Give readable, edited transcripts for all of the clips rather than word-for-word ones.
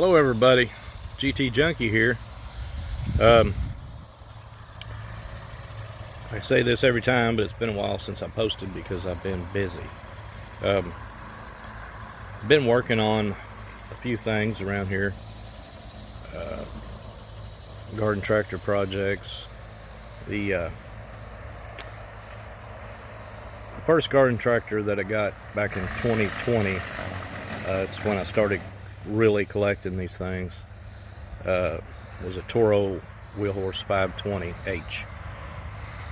Hello everybody, GT Junkie here. I say this every time, but it's been a while since I posted because I've been busy. Been working on a few things around here. Garden tractor projects. The first garden tractor that I got back in 2020, it's when I started really collecting these things, was a Toro wheelhorse 520H,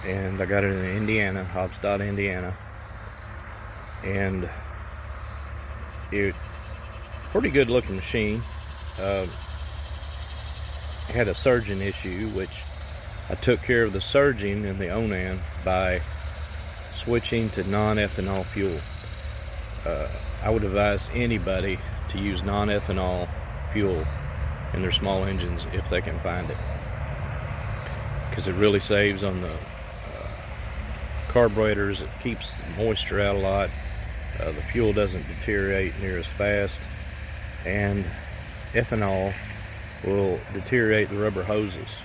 and I got it in Indiana, Hobstadt, Indiana, and it pretty good looking machine. It had a surging issue, which I took care of the surging in the Onan by switching to non-ethanol fuel. I would advise anybody to use non-ethanol fuel in their small engines if they can find it, because it really saves on the carburetors. It keeps the moisture out a lot. The fuel doesn't deteriorate near as fast, and ethanol will deteriorate the rubber hoses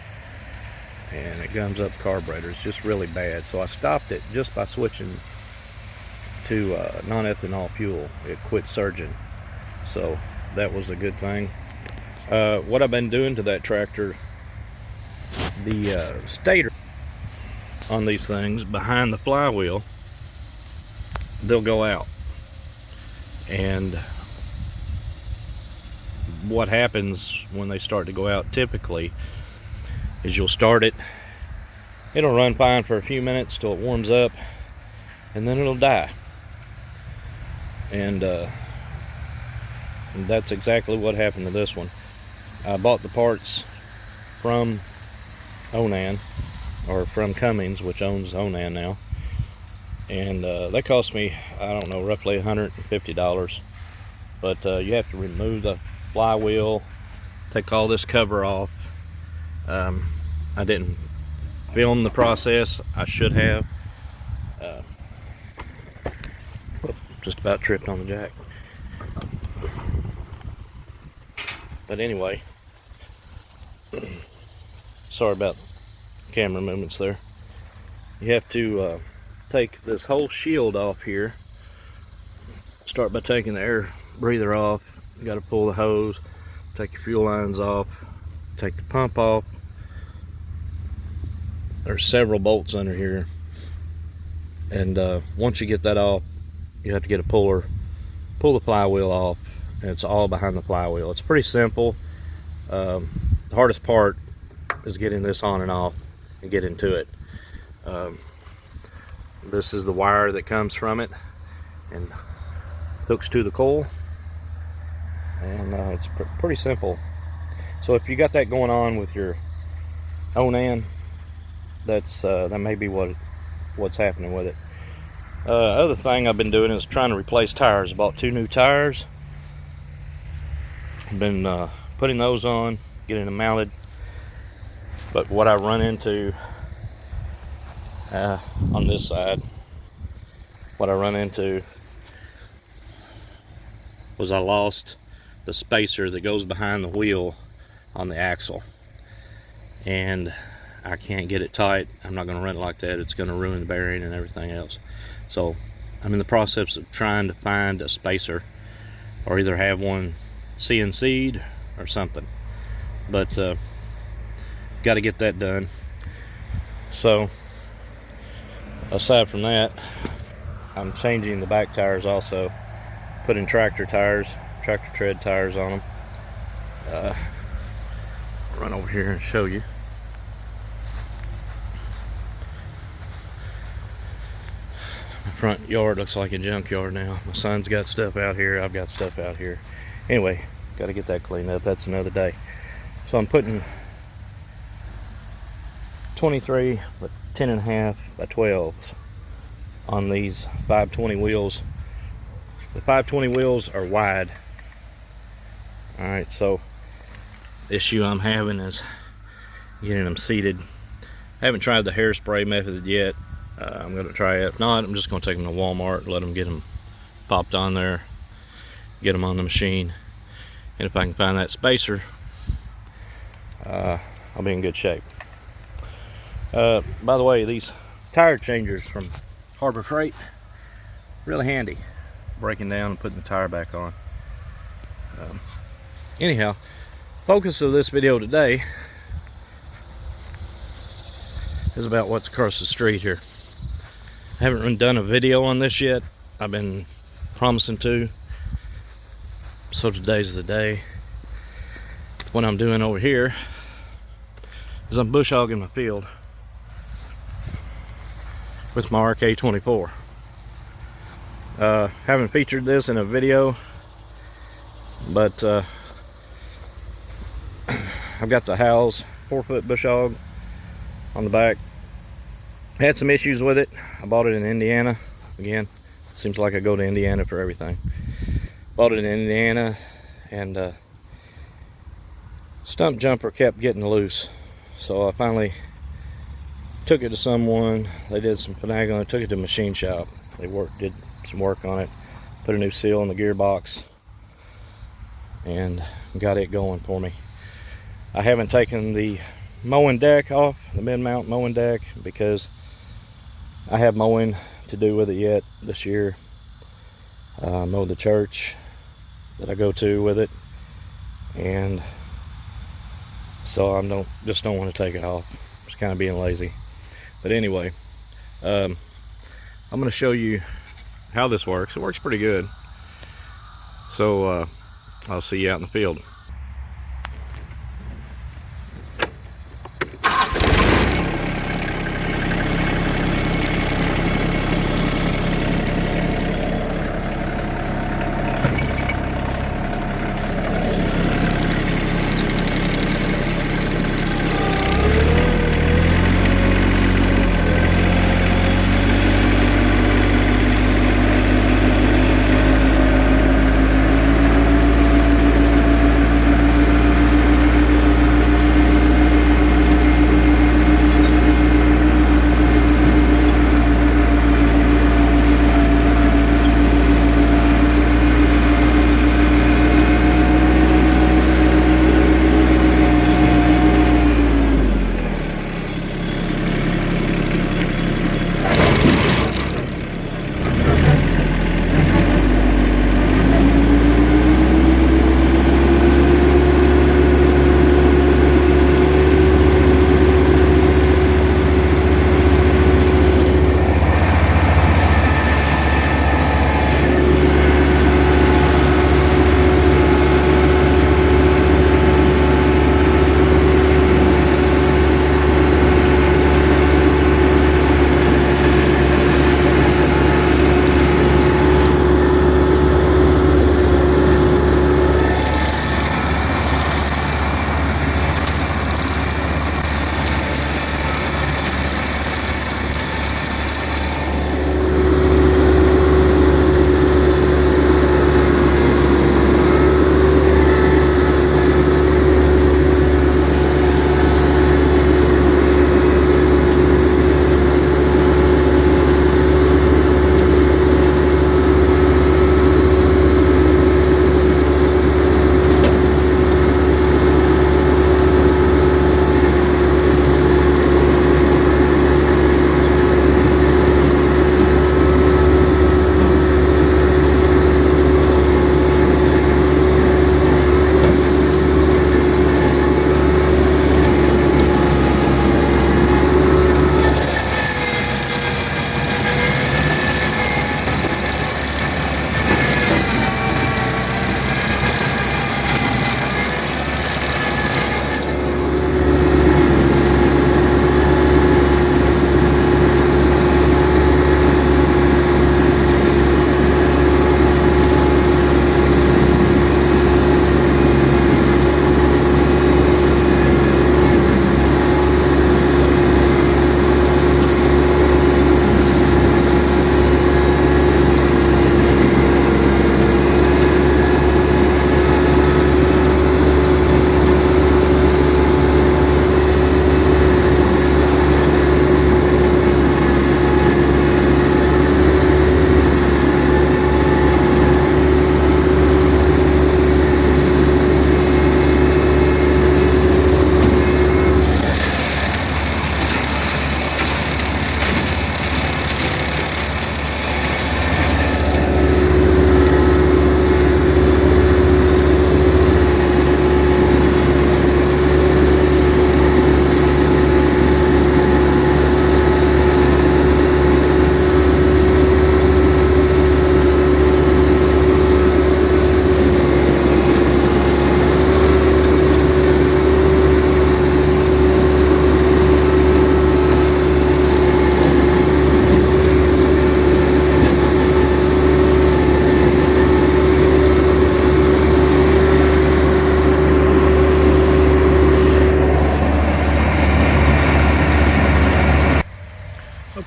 and it gums up carburetor. It's just really bad. So I stopped it just by switching to non-ethanol fuel. It quit surging, so that was a good thing. What I've been doing to that tractor, the stator on these things behind the flywheel, they'll go out, and what happens when they start to go out typically is you'll start it, it'll run fine for a few minutes till it warms up, and then it'll die. And that's exactly what happened to this one. I bought the parts from Onan, or from Cummins, which owns Onan now, and they cost me, I don't know, roughly $150. But you have to remove the flywheel, take all this cover off. I didn't film the process. I should have. Just about tripped on the jack. But anyway, sorry about camera movements there. You have to take this whole shield off here. Start by taking the air breather off. You got to pull the hose, take your fuel lines off, take the pump off. There's several bolts under here, and once you get that off, you have to get a puller, pull the flywheel off, and it's all behind the flywheel. It's pretty simple. The hardest part is getting this on and off and getting to it. This is the wire that comes from it and hooks to the coil, and it's pretty simple. So if you got that going on with your Onan, that may be what's happening with it. Other thing I've been doing is trying to replace tires. I bought 2 new tires. I've been putting those on, getting them mounted. But what I run into on this side, what I run into was I lost the spacer that goes behind the wheel on the axle, and I can't get it tight. I'm not going to run it like that. It's going to ruin the bearing and everything else. So I'm in the process of trying to find a spacer, or either have one CNC'd or something. But got to get that done. So aside from that, I'm changing the back tires also, putting tractor tires, tractor tread tires on them. Run over here and show you. My front yard looks like a junkyard now. My son's got stuff out here, I've got stuff out here. Anyway, got to get that cleaned up. That's another day. So I'm putting 23 but 10.5 by 12s on these 520 wheels. The 520 wheels are wide. Alright, so the issue I'm having is getting them seated. I haven't tried the hairspray method yet. I'm going to try it. If not, I'm just going to take them to Walmart, let them get them popped on there, get them on the machine, And if I can find that spacer, I'll be in good shape. By the way, these tire changers from Harbor Freight, really handy. Breaking down and putting the tire back on. Anyhow, focus of this video today is about what's across the street here. I haven't done a video on this yet. I've been promising to. So today's the day. What I'm doing over here is I'm bush hogging my field with my RK24. Haven't featured this in a video, but I've got the Howes 4-foot bush hog on the back. Had some issues with it. I bought it in Indiana. Again, seems like I go to Indiana for everything. Bought it in Indiana, and stump jumper kept getting loose. So I finally took it to someone. They did some finagling. I took it to a machine shop. They did some work on it, put a new seal in the gearbox, and got it going for me. I haven't taken the mowing deck off, the mid-mount mowing deck, because I have mowing to do with it yet this year. Mowed the church that I go to with it, and so I just don't want to take it off. Just kind of being lazy. But anyway, I'm going to show you how this works. It works pretty good. So I'll see you out in the field.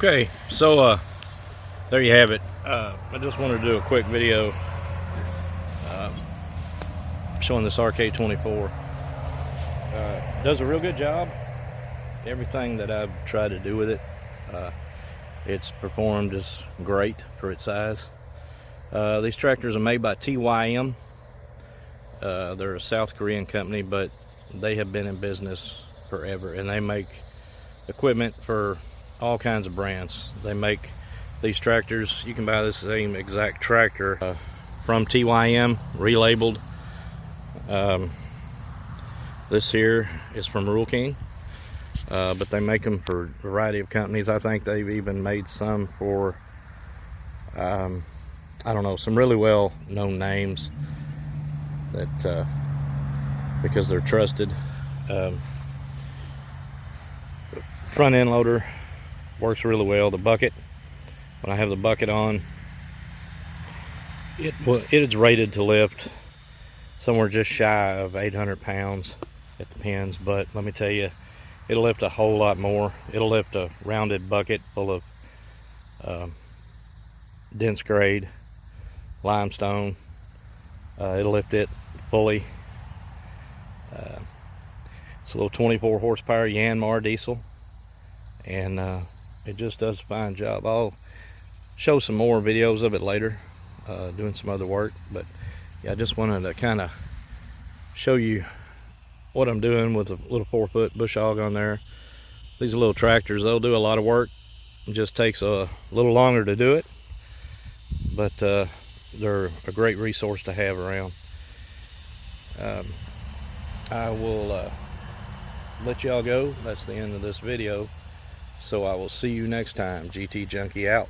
Okay, so there you have it. I just wanted to do a quick video showing this RK24. Does a real good job. Everything that I've tried to do with it, it's performed just great for its size. These tractors are made by TYM. They're a South Korean company, but they have been in business forever, and they make equipment for all kinds of brands. They make these tractors. You can buy this same exact tractor from TYM, relabeled. This here is from Rural King, but they make them for a variety of companies. I think they've even made some for I don't know, some really well known names that because they're trusted. Front end loader works really well. The bucket, when I have the bucket on, it is rated to lift somewhere just shy of 800 pounds at the pins, but let me tell you, it'll lift a whole lot more. It'll lift a rounded bucket full of dense grade limestone. It'll lift it fully. It's a little 24 horsepower Yanmar diesel, and it just does a fine job. I'll show some more videos of it later, doing some other work, but yeah, I just wanted to kind of show you what I'm doing with a little 4-foot bush hog on there. These little tractors, they'll do a lot of work. It just takes a little longer to do it, but they're a great resource to have around. I will let y'all go. That's the end of this video, so I will see you next time. GT Junkie out.